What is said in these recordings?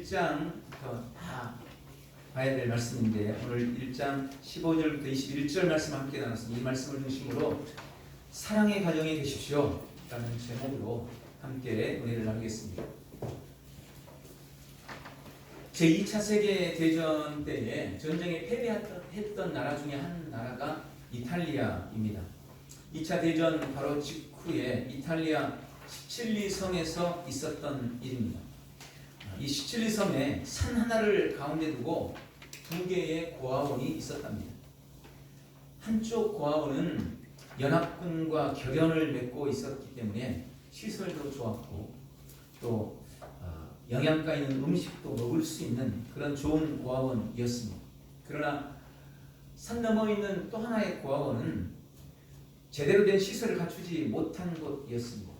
1장부터 다 봐야 될 말씀인데 오늘 1장 15절부터 21절 말씀 함께 나눴습니다. 이 말씀을 중심으로 사랑의 가정이 되십시오 라는 제목으로 함께 은혜를 나누겠습니다. 제2차 세계대전 때에 전쟁에 패배했던 나라 중에 한 나라가 이탈리아입니다. 2차 대전 바로 직후에 이탈리아 시칠리 섬에서 있었던 일입니다. 이 시칠리 섬에 산 하나를 가운데 두고 두 개의 고아원이 있었답니다. 한쪽 고아원은 연합군과 결연을 맺고 있었기 때문에 시설도 좋았고 또 영양가 있는 음식도 먹을 수 있는 그런 좋은 고아원이었습니다. 그러나 산 너머 있는 또 하나의 고아원은 제대로 된 시설을 갖추지 못한 곳이었습니다.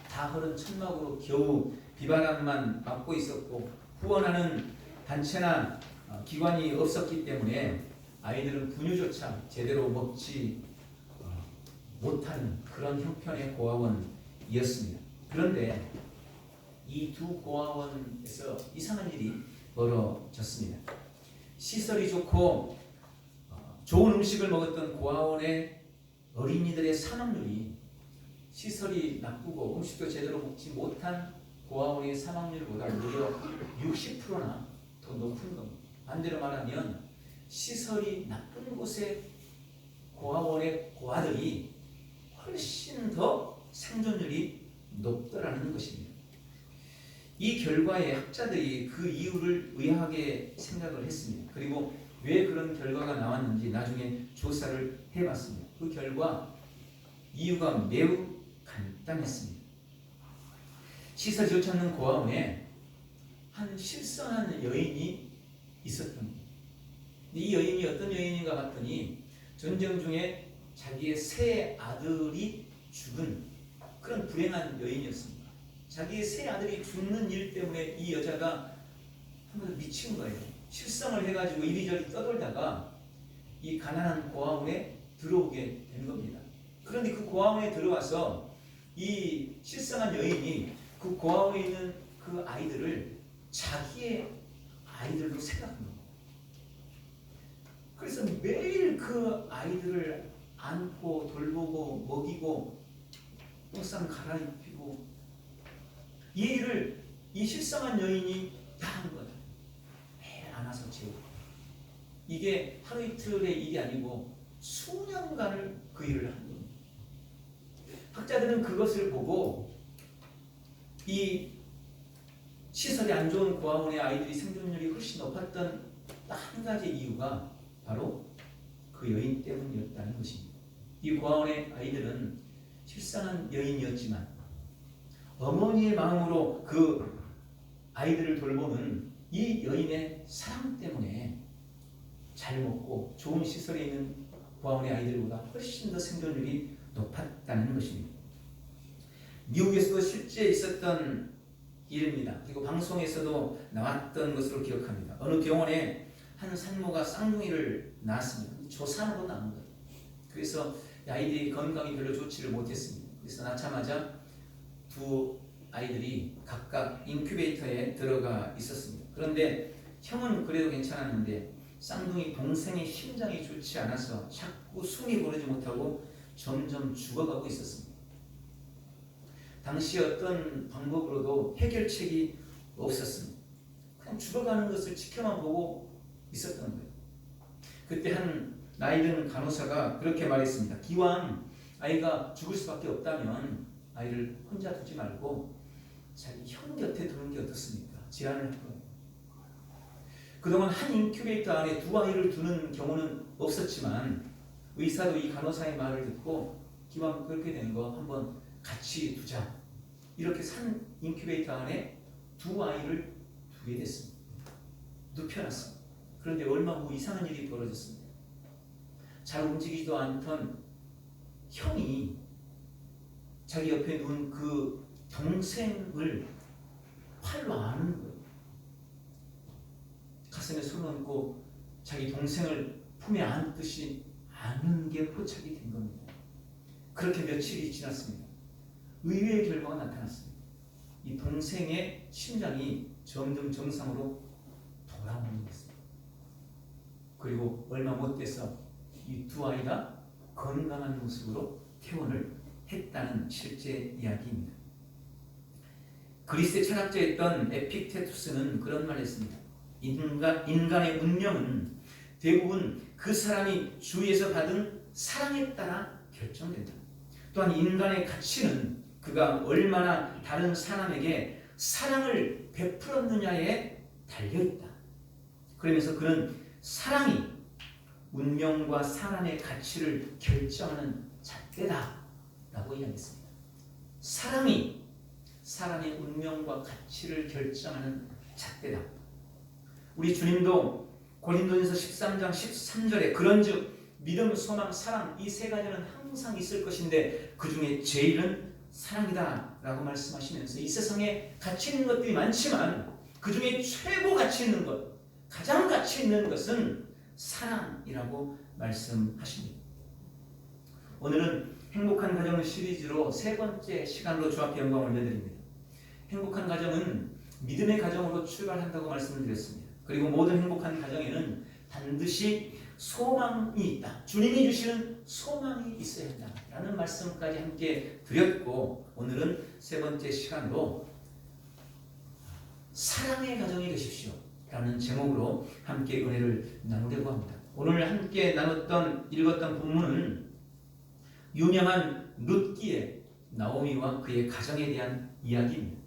다 흐른 천막으로 겨우 비바람만 맞고 있었고 후원하는 단체나 기관이 없었기 때문에 아이들은 분유조차 제대로 먹지 못하는 그런 형편의 고아원이었습니다. 그런데 이 두 고아원에서 이상한 일이 벌어졌습니다. 시설이 좋고 좋은 음식을 먹었던 고아원의 어린이들의 사망률이 시설이 나쁘고 음식도 제대로 먹지 못한 고아원의 사망률보다 무려 60%나 더 높은 겁니다. 반대로 말하면 시설이 나쁜 곳의 고아원의 고아들이 훨씬 더 생존율이 높더라는 것입니다. 이 결과에 학자들이 그 이유를 의아하게 생각을 했습니다. 그리고 왜 그런 결과가 나왔는지 나중에 조사를 해봤습니다. 그 결과 이유가 매우 간단했습니다. 시설이 좋지 않는 고아원에 한 실성한 여인이 있었습니다. 이 여인이 어떤 여인인가 봤더니 전쟁 중에 자기의 세 아들이 죽은 그런 불행한 여인이었습니다. 자기의 세 아들이 죽는 일 때문에 이 여자가 한번 미친 거예요. 실성을 해가지고 이리저리 떠돌다가 이 가난한 고아원에 들어오게 된 겁니다. 그런데 그 고아원에 들어와서 이 실성한 여인이 그 고아원에 있는 그 아이들을 자기의 아이들로 생각한 겁니다. 그래서 매일 그 아이들을 안고 돌보고 먹이고 옷상 갈아입히고 이 일을 이 실성한 여인이 다 한 거예요. 매일 안아서 재우고. 이게 하루 이틀의 일이 아니고 수년간을 그 일을 한 겁니다. 학자들은 그것을 보고 이 시설이 안 좋은 고아원의 아이들이 생존율이 훨씬 높았던 한 가지 이유가 바로 그 여인 때문이었다는 것입니다. 이 고아원의 아이들은 실상한 여인이었지만 어머니의 마음으로 그 아이들을 돌보는 이 여인의 사랑 때문에 잘 먹고 좋은 시설에 있는 고아원의 아이들보다 훨씬 더 생존율이 높았다는 것입니다. 미국에서도 실제 있었던 일입니다. 그리고 방송에서도 나왔던 것으로 기억합니다. 어느 병원에 한 산모가 쌍둥이를 낳았습니다. 조산으로 낳은 거예요. 그래서 아이들이 건강이 별로 좋지를 못했습니다. 그래서 낳자마자 두 아이들이 각각 인큐베이터에 들어가 있었습니다. 그런데 형은 그래도 괜찮았는데 쌍둥이 동생의 심장이 좋지 않아서 자꾸 숨이 고르지 못하고 점점 죽어가고 있었습니다. 당시 어떤 방법으로도 해결책이 없었습니다. 그냥 죽어가는 것을 지켜만 보고 있었던 거예요. 그때 한 나이 든 간호사가 그렇게 말했습니다. 기왕 아이가 죽을 수밖에 없다면 아이를 혼자 두지 말고 자기 형 곁에 두는 게 어떻습니까? 제안을 한 거예요. 그동안 한 인큐베이터 안에 두 아이를 두는 경우는 없었지만 의사도 이 간호사의 말을 듣고 기왕 그렇게 된 거 한번 같이 두자. 이렇게 산 인큐베이터 안에 두 아이를 두게 됐습니다. 눕혀놨습니다. 그런데 얼마 후 이상한 일이 벌어졌습니다. 잘 움직이지도 않던 형이 자기 옆에 누운 그 동생을 팔로 안은 거예요. 가슴에 손을 얹고 자기 동생을 품에 안듯이 안은 게 포착이 된 겁니다. 그렇게 며칠이 지났습니다. 의외의 결과가 나타났습니다. 이 동생의 심장이 점점 정상으로 돌아오는 것입니다. 그리고 얼마 못 돼서 이 두 아이가 건강한 모습으로 퇴원을 했다는 실제 이야기입니다. 그리스의 철학자였던 에픽테투스는 그런 말을 했습니다. 인간의 운명은 대부분 그 사람이 주위에서 받은 사랑에 따라 결정된다. 또한 인간의 가치는 그가 얼마나 다른 사람에게 사랑을 베풀었느냐에 달려있다. 그러면서 그는 사랑이 운명과 사람의 가치를 결정하는 잣대다 라고 이야기했습니다. 사랑이 사람의 운명과 가치를 결정하는 잣대다. 우리 주님도 고린도전서 13장 13절에 그런즉 믿음, 소망, 사랑 이 세 가지는 항상 있을 것인데 그 중에 제일은 사랑이다 라고 말씀하시면서 이 세상에 가치 있는 것들이 많지만 그 중에 최고 가치 있는 것, 가장 가치 있는 것은 사랑이라고 말씀하십니다. 오늘은 행복한 가정 시리즈로 세 번째 시간으로 주 앞에 영광을 올려드립니다. 행복한 가정은 믿음의 가정으로 출발한다고 말씀을 드렸습니다. 그리고 모든 행복한 가정에는 반드시 소망이 있다. 주님이 주시는 소망이 있어야 한다라는 말씀까지 함께 드렸고 오늘은 세 번째 시간으로 사랑의 가정이 되십시오 라는 제목으로 함께 은혜를 나누려고 합니다. 오늘 함께 읽었던 본문은 유명한 룻기의 나오미와 그의 가정에 대한 이야기입니다.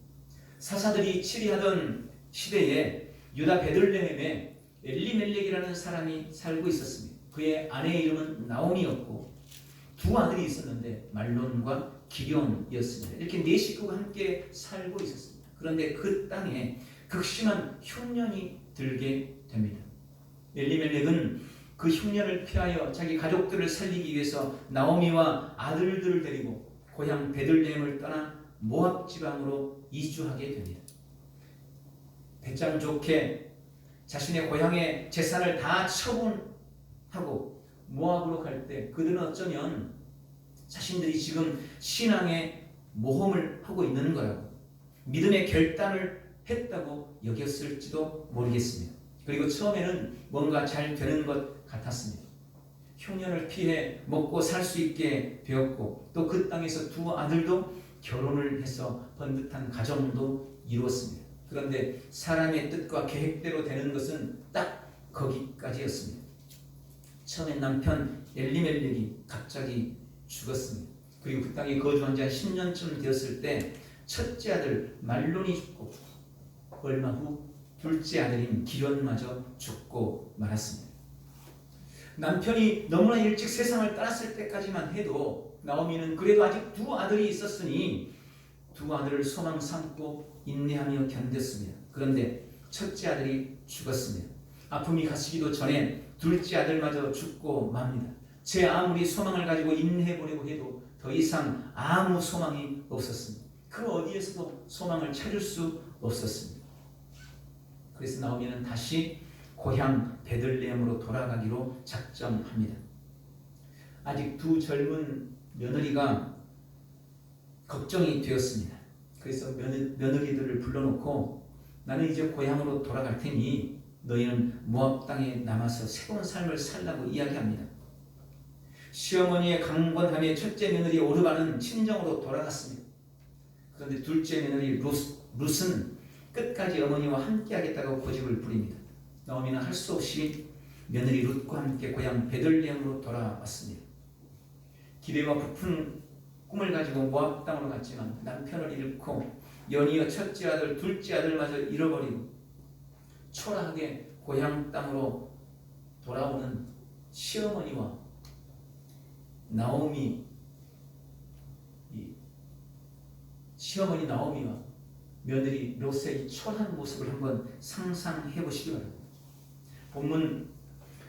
사사들이 치리하던 시대에 유다 베들레헴에 엘리멜렉이라는 사람이 살고 있었습니다. 그의 아내의 이름은 나오미였고 두 아들이 있었는데 말론과 기럐이었습니다. 이렇게 네 식구가 함께 살고 있었습니다. 그런데 그 땅에 극심한 흉년이 들게 됩니다. 엘리멜렉은 그 흉년을 피하여 자기 가족들을 살리기 위해서 나오미와 아들들을 데리고 고향 베들레헴을 떠나 모압 지방으로 이주하게 됩니다. 배짱 좋게 자신의 고향의 재산을 다 처분하고 모압으로 갈 때 그들은 어쩌면 자신들이 지금 신앙의 모험을 하고 있는 거라고 믿음의 결단을 했다고 여겼을지도 모르겠습니다. 그리고 처음에는 뭔가 잘 되는 것 같았습니다. 흉년을 피해 먹고 살 수 있게 되었고 또 그 땅에서 두 아들도 결혼을 해서 번듯한 가정도 이루었습니다. 그런데 사람의 뜻과 계획대로 되는 것은 딱 거기까지였습니다. 처음엔 남편 엘리멜렉이 갑자기 죽었습니다. 그리고 그 땅에 거주한 지 한 10년쯤 되었을 때 첫째 아들 말론이 죽고 얼마 후 둘째 아들인 기럐마저 죽고 말았습니다. 남편이 너무나 일찍 세상을 떠났을 때까지만 해도 나오미는 그래도 아직 두 아들이 있었으니 두 아들을 소망 삼고 인내하며 견뎠습니다. 그런데 첫째 아들이 죽었습니다. 아픔이 가시기도 전에 둘째 아들마저 죽고 맙니다. 제 아무리 소망을 가지고 인내해 보려고 해도 더 이상 아무 소망이 없었습니다. 그 어디에서도 소망을 찾을 수 없었습니다. 그래서 나오미는 다시 고향 베들레헴으로 돌아가기로 작정합니다. 아직 두 젊은 며느리가 걱정이 되었습니다. 그래서 며느리들을 불러놓고 나는 이제 고향으로 돌아갈 테니 너희는 모압 땅에 남아서 새로운 삶을 살라고 이야기합니다. 시어머니의 강권함에 첫째 며느리 오르바는 친정으로 돌아갔습니다. 그런데 둘째 며느리 룻은 끝까지 어머니와 함께하겠다고 고집을 부립니다. 나오미는 할 수 없이 며느리 룻과 함께 고향 베들레헴으로 돌아왔습니다. 기대와 부푼 꿈을 가지고 모압 땅으로 갔지만 남편을 잃고 연이어 첫째 아들, 둘째 아들마저 잃어버리고 초라하게 고향 땅으로 돌아오는 시어머니와 시어머니 나오미와 며느리 롯의 이 초라한 모습을 한번 상상해 보시기 바랍니다. 본문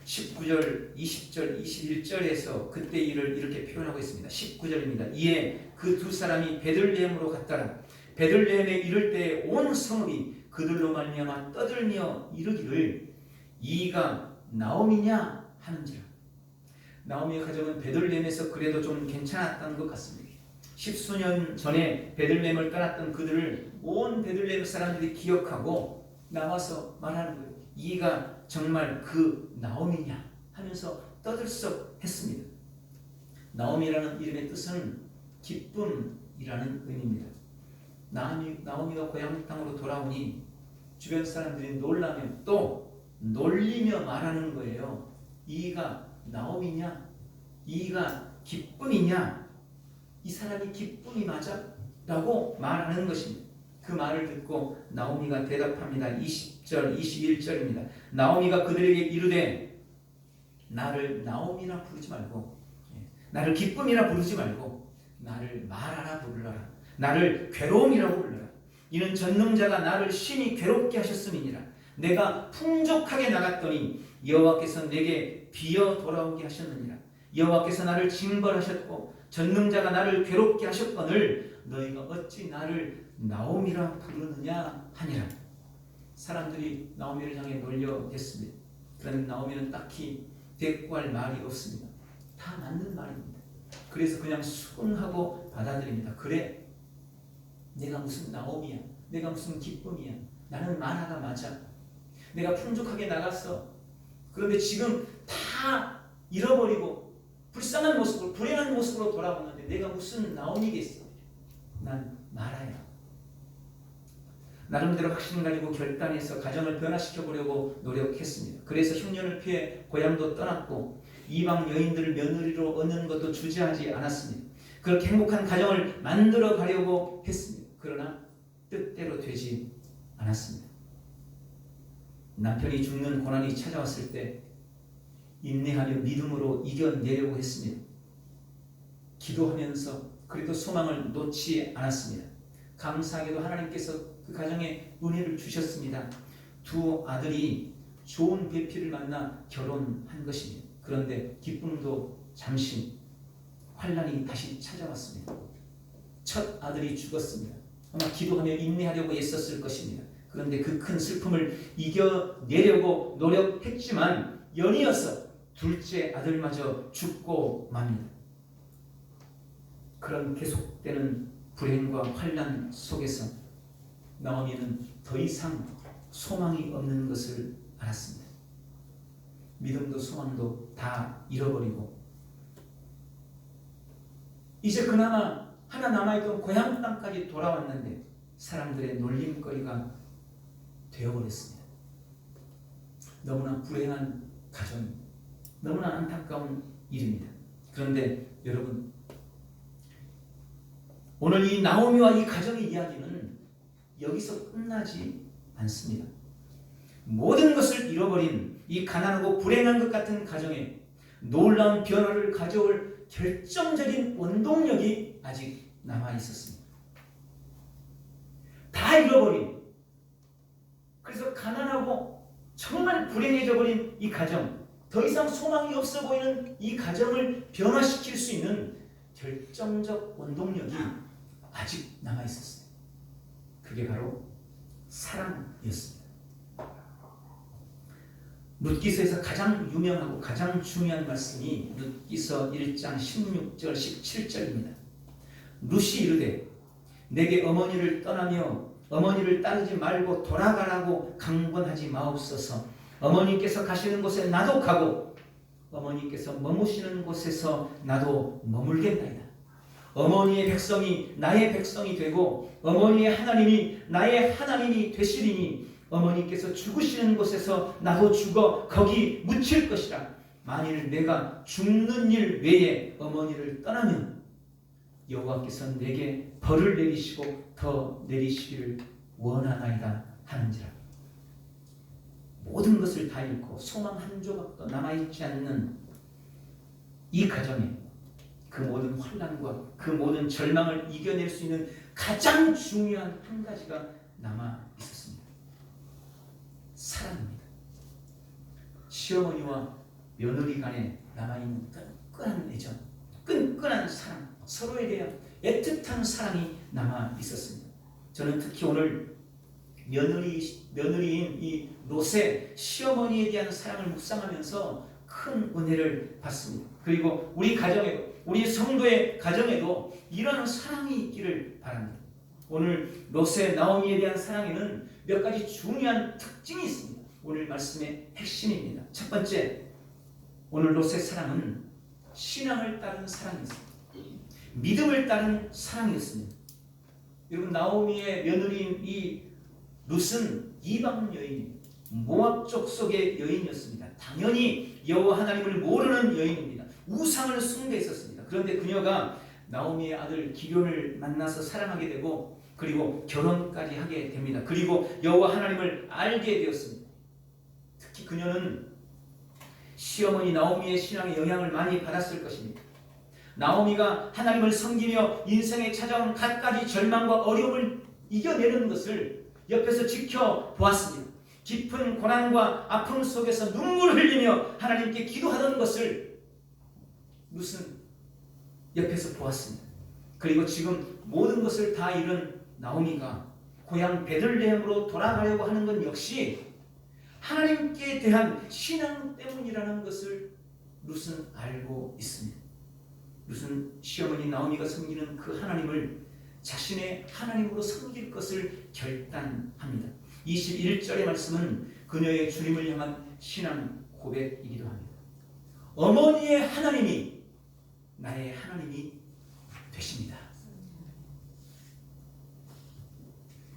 19절, 20절, 21절에서 그때 일을 이렇게 표현하고 있습니다. 19절입니다. 이에 그 두 사람이 베들레헴으로 갔더라. 베들레헴에 이를 때 온 성읍이 그들로 말미암아 떠들며 이르기를 이가 나오미냐 하는지라. 나오미의 가정은 베들레헴에서 그래도 좀 괜찮았던 것 같습니다. 10수년 전에 베들레헴을 떠났던 그들을 온 베들레헴 사람들이 기억하고 나와서 말하는 거예요. 이가 정말 그 나오미냐 하면서 떠들썩했습니다. 나오미라는 이름의 뜻은 기쁨이라는 의미입니다. 나오미가 고향 땅으로 돌아오니 주변 사람들이 놀라며 또 놀리며 말하는 거예요. 이가 나오미냐? 이가 기쁨이냐? 이 사람이 기쁨이 맞아? 라고 말하는 것입니다. 그 말을 듣고 나오미가 대답합니다. 20절, 21절입니다. 나오미가 그들에게 이르되 나를 나오미라 부르지 말고 나를 기쁨이라 부르지 말고 나를 마라라 부르라. 나를 괴로움이라고 불러라. 이는 전능자가 나를 심히 괴롭게 하셨음이니라. 내가 풍족하게 나갔더니 여호와께서 내게 비어 돌아오게 하셨느니라. 여호와께서 나를 징벌하셨고 전능자가 나를 괴롭게 하셨거늘 너희가 어찌 나를 나오미라 부르느냐 하니라. 사람들이 나오미를 향해 놀려댔습니다. 그런데 나오미는 딱히 대꾸할 말이 없습니다. 다 맞는 말입니다. 그래서 그냥 수긍하고 받아들입니다. 그래, 내가 무슨 나오미야, 내가 무슨 기쁨이야, 나는 마라가 맞아. 내가 풍족하게 나갔어. 그런데 지금 다 잃어버리고 불쌍한 모습으로, 불행한 모습으로 돌아오는데 내가 무슨 나오미겠어. 난 마라야. 나름대로 확신 가지고 결단해서 가정을 변화시켜 보려고 노력했습니다. 그래서 흉년을 피해 고향도 떠났고 이방 여인들을 며느리로 얻는 것도 주저하지 않았습니다. 그렇게 행복한 가정을 만들어 가려고 했습니다. 그러나 뜻대로 되지 않았습니다. 남편이 죽는 고난이 찾아왔을 때 인내하며 믿음으로 이겨내려고 했습니다. 기도하면서 그래도 소망을 놓지 않았습니다. 감사하게도 하나님께서 그 가정에 은혜를 주셨습니다. 두 아들이 좋은 배필을 만나 결혼한 것입니다. 그런데 기쁨도 잠시 환란이 다시 찾아왔습니다. 첫 아들이 죽었습니다. 아마 기도하며 인내하려고 애썼을 것입니다. 그런데 그 큰 슬픔을 이겨내려고 노력했지만 연이어서 둘째 아들마저 죽고 맙니다. 그런 계속되는 불행과 환란 속에서 나오미는 더 이상 소망이 없는 것을 알았습니다. 믿음도 소망도 다 잃어버리고 이제 그나마 하나 남아있던 고향 땅까지 돌아왔는데 사람들의 놀림거리가 되어버렸습니다. 너무나 불행한 가정, 너무나 안타까운 일입니다. 그런데 여러분, 오늘 이 나오미와 이 가정의 이야기는 여기서 끝나지 않습니다. 모든 것을 잃어버린 이 가난하고 불행한 것 같은 가정에 놀라운 변화를 가져올 결정적인 원동력이 아직 남아 있었습니다. 다 잃어버린, 그래서 가난하고 정말 불행해져 버린 이 가정, 더 이상 소망이 없어 보이는 이 가정을 변화시킬 수 있는 결정적 원동력이 아직 남아 있었어요. 그게 바로 사랑이었습니다. 룻기서에서 가장 유명하고 가장 중요한 말씀이 룻기서 1장 16절 17절입니다. 룻이 이르되 내게 어머니를 떠나며 어머니를 따르지 말고 돌아가라고 강권하지 마옵소서. 어머니께서 가시는 곳에 나도 가고 어머니께서 머무시는 곳에서 나도 머물겠나이다. 어머니의 백성이 나의 백성이 되고 어머니의 하나님이 나의 하나님이 되시리니 어머니께서 죽으시는 곳에서 나도 죽어 거기 묻힐 것이라. 만일 내가 죽는 일 외에 어머니를 떠나면 여호와께서 내게 벌을 내리시고 더 내리시기를 원하나이다 하는지라. 모든 것을 다 잃고 소망 한 조각도 남아있지 않는 이 가정에 그 모든 환난과 그 모든 절망을 이겨낼 수 있는 가장 중요한 한 가지가 남아 있었습니다. 사랑입니다. 시어머니와 며느리 간에 남아있는 끈끈한 애정, 끈끈한 사랑, 서로에 대한 애틋한 사랑이 남아 있었습니다. 저는 특히 오늘 며느리인 이 롯의 시어머니에 대한 사랑을 묵상하면서 큰 은혜를 받습니다. 그리고 우리 가정에도, 우리 성도의 가정에도 이런 사랑이 있기를 바랍니다. 오늘 롯의 나오미에 대한 사랑에는 몇 가지 중요한 특징이 있습니다. 오늘 말씀의 핵심입니다. 첫 번째, 오늘 롯의 사랑은 신앙을 따른 사랑이었습니다. 믿음을 따른 사랑이었습니다. 여러분, 나오미의 며느리인 이 롯은 이방 여인입니다. 모압 족속의 여인이었습니다. 당연히 여호와 하나님을 모르는 여인입니다. 우상을 숭배했었습니다. 그런데 그녀가 나오미의 아들 기럯을 만나서 사랑하게 되고 그리고 결혼까지 하게 됩니다. 그리고 여호와 하나님을 알게 되었습니다. 특히 그녀는 시어머니 나오미의 신앙에 영향을 많이 받았을 것입니다. 나오미가 하나님을 섬기며 인생에 찾아온 갖가지 절망과 어려움을 이겨내는 것을 옆에서 지켜보았습니다. 깊은 고난과 아픔 속에서 눈물을 흘리며 하나님께 기도하던 것을 룻은 옆에서 보았습니다. 그리고 지금 모든 것을 다 잃은 나오미가 고향 베들레헴으로 돌아가려고 하는 건 역시 하나님께 대한 신앙 때문이라는 것을 룻은 알고 있습니다. 룻은 시어머니 나오미가 섬기는 그 하나님을 자신의 하나님으로 섬길 것을 결단합니다. 21절의 말씀은 그녀의 주님을 향한 신앙 고백이기도 합니다. 어머니의 하나님이 나의 하나님이 되십니다.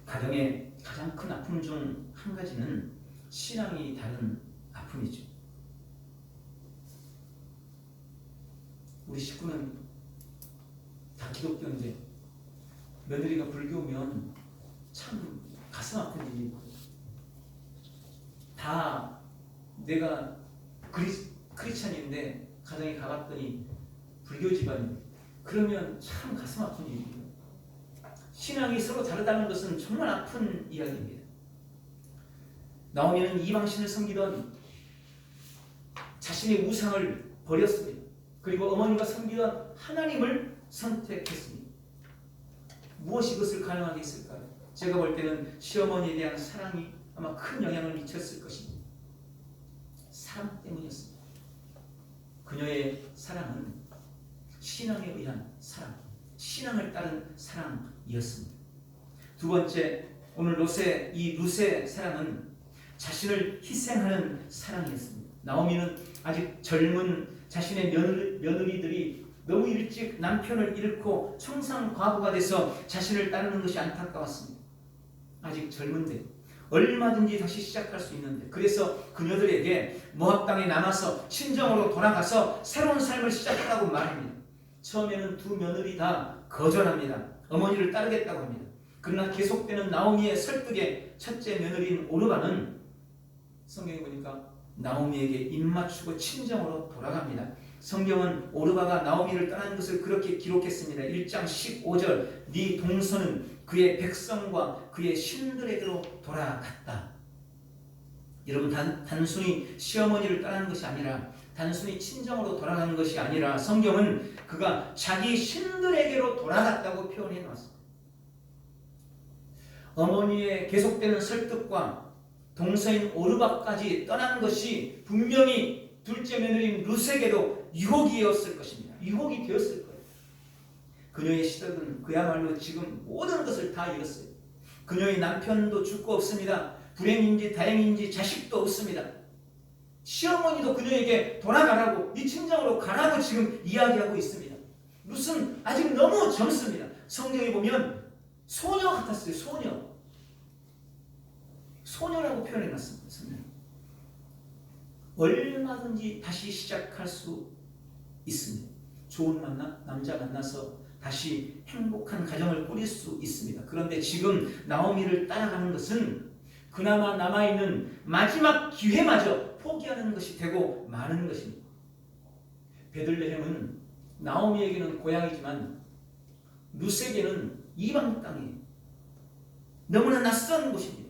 가정의 가장 큰 아픔 중 한 가지는 신앙이 다른 아픔이죠. 우리 식구는 다 기독교인데 며느리가 불교면 참 가슴 아픈 일이고, 다 내가 크리스찬인데 가정에 가봤더니 불교 집안이에요. 그러면 참 가슴 아픈 일이에요. 신앙이 서로 다르다는 것은 정말 아픈 이야기입니다. 나오미는 이방신을 섬기던 자신의 우상을 버렸습니다. 그리고 어머니가 섬기던 하나님을 선택했습니다. 무엇이 그것을 가능하게 했을까요? 제가 볼 때는 시어머니에 대한 사랑이 아마 큰 영향을 미쳤을 것입니다. 사랑 때문이었습니다. 그녀의 사랑은 신앙에 의한 사랑, 신앙을 따른 사랑이었습니다. 두 번째, 오늘 룻의 사랑은 자신을 희생하는 사랑이었습니다. 나오미는 아직 젊은 자신의 며느리들이 너무 일찍 남편을 잃고 청산과부가 돼서 자신을 따르는 것이 안타까웠습니다. 아직 젊은데 얼마든지 다시 시작할 수 있는데, 그래서 그녀들에게 모압 땅에 남아서 친정으로 돌아가서 새로운 삶을 시작하라고 말합니다. 처음에는 두 며느리 다 거절합니다. 어머니를 따르겠다고 합니다. 그러나 계속되는 나오미의 설득에 첫째 며느리인 오르바는 성경에 보니까 나오미에게 입맞추고 친정으로 돌아갑니다. 성경은 오르바가 나오미를 떠난 것을 그렇게 기록했습니다. 1장 15절, 네 동서는 그의 백성과 그의 신들에게로 돌아갔다. 여러분, 단순히 시어머니를 떠나는 것이 아니라, 단순히 친정으로 돌아가는 것이 아니라 성경은 그가 자기 신들에게로 돌아갔다고 표현해 놓았습니다. 어머니의 계속되는 설득과 동서인 오르바까지 떠난 것이 분명히 둘째 며느리인 룻에게도 유혹이었을 것입니다. 유혹이 되었을 거예요. 그녀의 시댁은 그야말로 지금 모든 것을 다 잃었어요. 그녀의 남편도 죽고 없습니다. 불행인지 다행인지 자식도 없습니다. 시어머니도 그녀에게 돌아가라고, 네 친정으로 가라고 지금 이야기하고 있습니다. 룻은 아직 너무 젊습니다. 성경에 보면 소녀 같았어요. 소녀라고 표현해놨습니다. 성경. 얼마든지 다시 시작할 수 있습니다. 좋은 남자 만나서 다시 행복한 가정을 꾸릴 수 있습니다. 그런데 지금 나오미를 따라가는 것은 그나마 남아있는 마지막 기회마저 포기하는 것이 되고 마는 것입니다. 베들레헴은 나오미에게는 고향이지만 룻에게는 이방 땅이에요. 너무나 낯선 곳입니다.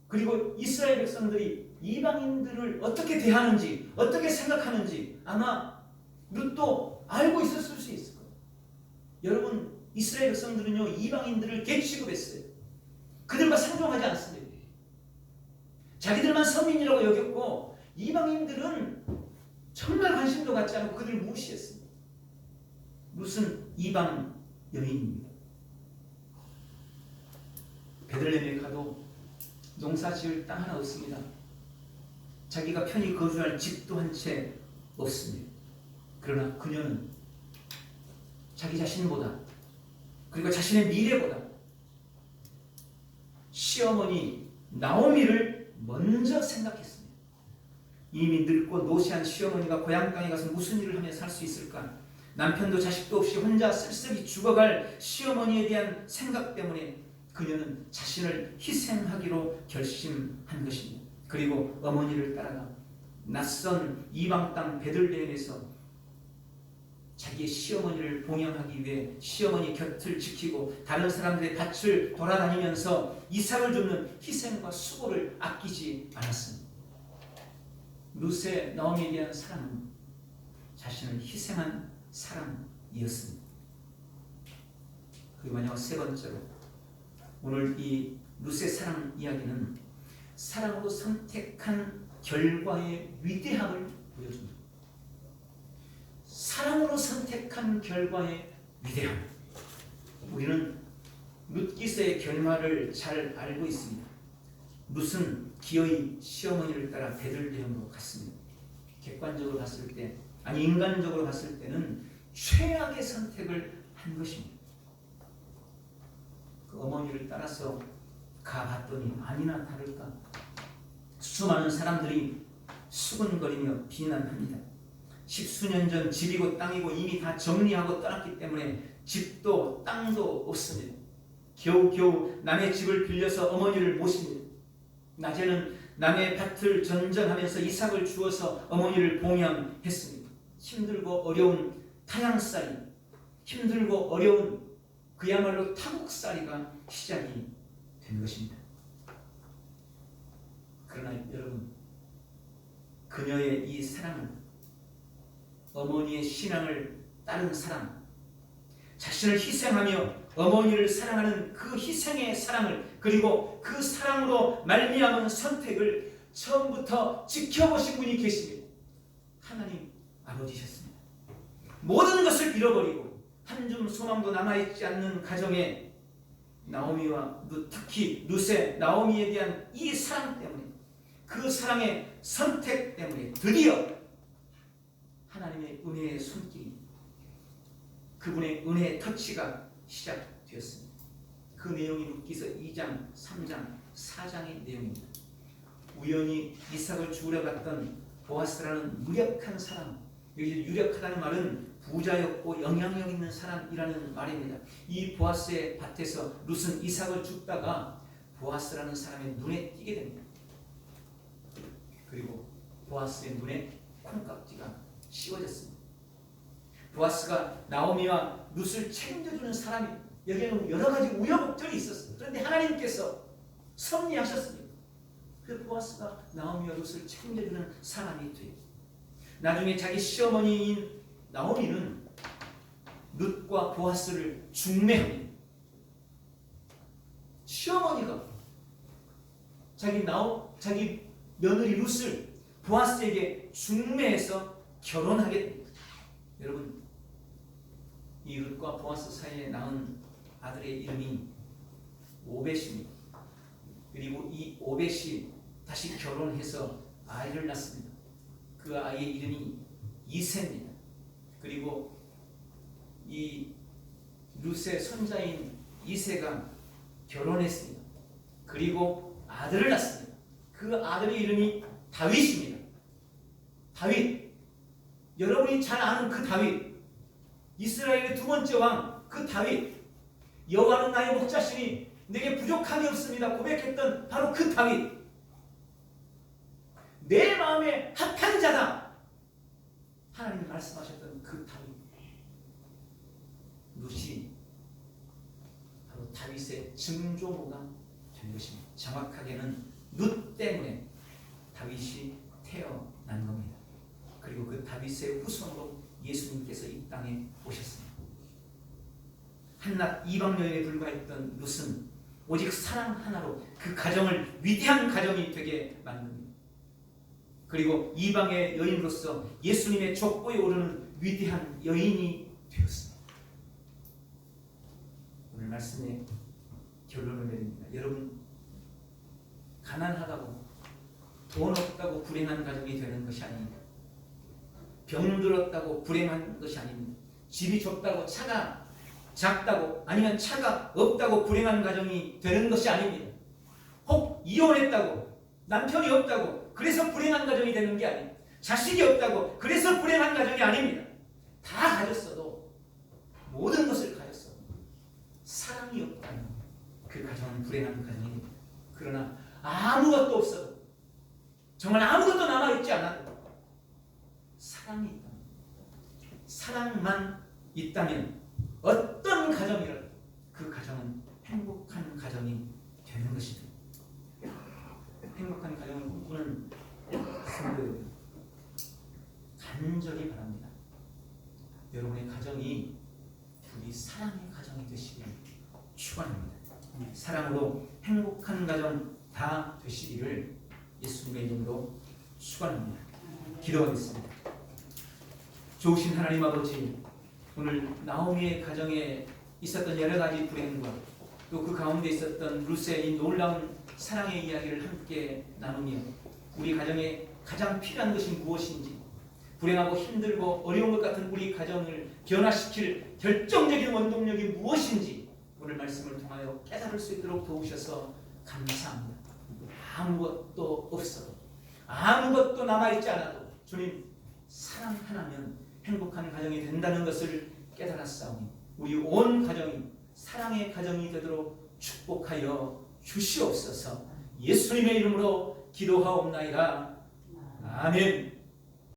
그리고 이스라엘 백성들이 이방인들을 어떻게 대하는지, 어떻게 생각하는지 아마 룻도 알고 있었을 수 있을 거예요. 여러분, 이스라엘 백성들은요, 이방인들을 개취급했어요. 그들과 상종하지 않습니다. 자기들만 서민이라고 여겼고 이방인들은 정말 관심도 갖지 않고 그들을 무시했습니다. 룻은 이방 여인입니다. 베들레헴에 가도 농사 지을 땅 하나 없습니다. 자기가 편히 거주할 집도 한 채 없습니다. 그러나 그녀는 자기 자신보다 그리고 자신의 미래보다 시어머니 나오미를 먼저 생각했습니다. 이미 늙고 노쇠한 시어머니가 고향 땅에 가서 무슨 일을 하며 살 수 있을까? 남편도 자식도 없이 혼자 쓸쓸히 죽어갈 시어머니에 대한 생각 때문에 그녀는 자신을 희생하기로 결심한 것입니다. 그리고 어머니를 따라가 낯선 이방 땅 베들레헴에서 자기의 시어머니를 봉양하기 위해 시어머니 곁을 지키고 다른 사람들의 밭을 돌아다니면서 이삭을 줍는 희생과 수고를 아끼지 않았습니다. 룻의 나오미에 대한 사랑은 자신을 희생한 사랑이었습니다. 그리고 마지막 세 번째로 오늘 이 룻의 사랑 이야기는 사랑으로 선택한 결과의 위대함을 보여줍니다. 사랑으로 선택한 결과의 위대함. 우리는 룻기서의 결말을 잘 알고 있습니다. 룻은 기어이 시어머니를 따라 베들레헴으로 갔습니다. 객관적으로 봤을 때, 아니 인간적으로 봤을 때는 최악의 선택을 한 것입니다. 그 어머니를 따라서 가봤더니 아니나 다를까 수많은 사람들이 수군거리며 비난합니다. 십수년 전 집이고 땅이고 이미 다 정리하고 떠났기 때문에 집도 땅도 없습니다. 겨우겨우 남의 집을 빌려서 어머니를 모십니다. 낮에는 남의 밭을 전전하면서 이삭을 주어서 어머니를 봉양했습니다. 힘들고 어려운 타향살이, 힘들고 어려운 그야말로 타국살이가 시작이 된 것입니다. 그러나 여러분, 그녀의 이 사랑은 어머니의 신앙을 따른 사랑, 자신을 희생하며 어머니를 사랑하는 그 희생의 사랑을, 그리고 그 사랑으로 말미암은 선택을 처음부터 지켜보신 분이 계십니다. 하나님 아버지셨습니다. 모든 것을 잃어버리고 한 줌 소망도 남아있지 않는 가정에 나오미와 룻, 특히 룻의 나오미에 대한 이 사랑 때문에, 그 사랑의 선택 때문에 드디어 하나님의 은혜의 손길이, 그분의 은혜의 터치가 시작되었습니다. 그 내용이 룻기서 2장, 3장, 4장의 내용입니다. 우연히 이삭을 주우러 갔던 보아스라는 유력한 사람, 여기 유력하다는 말은 부자였고 영향력 있는 사람이라는 말입니다. 이 보아스의 밭에서 룻은 이삭을 줍다가 보아스라는 사람의 눈에 띄게 됩니다. 그리고 보아스의 눈에 콩깍지가 씌워졌습니다. 보아스가 나오미와 룻을 책임져주는 사람이, 여기에는 여러 가지 우여곡절이 있었습니다. 그런데 하나님께서 섭리하셨습니다. 그 보아스가 나오미와 룻을 책임져주는 사람이 돼요. 나중에 자기 시어머니인 나오미는 룻과 보아스를 중매합니다. 시어머니가 자기 며느리 룻을 보아스에게 중매해서 결혼하게 됩니다. 여러분, 이 룻과 보아스 사이에 낳은 아들의 이름이 오벳입니다. 그리고 이 오벳이 다시 결혼해서 아이를 낳습니다. 그 아이의 이름이 이새입니다. 그리고 이 룻의 손자인 이새가 결혼했습니다. 그리고 아들을 낳습니다. 그 아들의 이름이 다윗입니다. 다윗, 여러분이 잘 아는 그 다윗, 이스라엘의 두 번째 왕, 그 다윗, 여호와는 나의 목자시니 내게 부족함이 없습니다 고백했던 바로 그 다윗, 내 마음에 합한 자다 하나님이 말씀하셨던 그 다윗, 룻이 바로 다윗의 증조모가 된 것입니다. 정확하게는 룻 때문에 다윗이 태어난 겁니다. 그리고 그 다윗의 후손으로 예수님께서 이 땅에 오셨습니다. 한낱 이방 여인에 불과했던 룻은 오직 사랑 하나로 그 가정을 위대한 가정이 되게 만듭니다. 그리고 이방의 여인으로서 예수님의 족보에 오르는 위대한 여인이 되었습니다. 오늘 말씀의 결론을 내립니다. 여러분, 가난하다고 돈 없다고 불행한 가정이 되는 것이 아닙니다. 병들었다고 불행한 것이 아닙니다. 집이 좁다고 차가 작다고 아니면 차가 없다고 불행한 가정이 되는 것이 아닙니다. 혹 이혼했다고 남편이 없다고 그래서 불행한 가정이 되는 게 아닙니다. 자식이 없다고 그래서 불행한 가정이 아닙니다. 다 가졌어도 모든 것을 가졌어도 사랑이 없다면 그 가정은 불행한 가정입니다. 그러나 아무것도 없어도 정말 아무것도 남아있지 않아도 사랑이 있다면 사랑만 있다면 어떤 가정이라도 그 가정은 행복한 가정이 되는 것입니다. 행복한 가정을 꿈꾸는 성도들 간절히 바랍니다. 여러분의 가정이 부디 사랑의 가정이 되시길 축원합니다. 사랑으로 행복한 가정 다 되시기를 예수님의 이름으로 축원합니다. 기도하겠습니다. 좋으신 하나님 아버지, 오늘 나오미의 가정에 있었던 여러 가지 불행과 또 그 가운데 있었던 루스의 이 놀라운 사랑의 이야기를 함께 나누며 우리 가정에 가장 필요한 것이 무엇인지, 불행하고 힘들고 어려운 것 같은 우리 가정을 변화시킬 결정적인 원동력이 무엇인지 오늘 말씀을 통하여 깨달을 수 있도록 도우셔서 감사합니다. 아무것도 없어도 아무것도 남아있지 않아도 주님 사랑 하나면 행복한 가정이 된다는 것을 깨달았사오니 우리 온 가정이 사랑의 가정이 되도록 축복하여 주시옵소서. 예수님의 이름으로 기도하옵나이다. 아멘.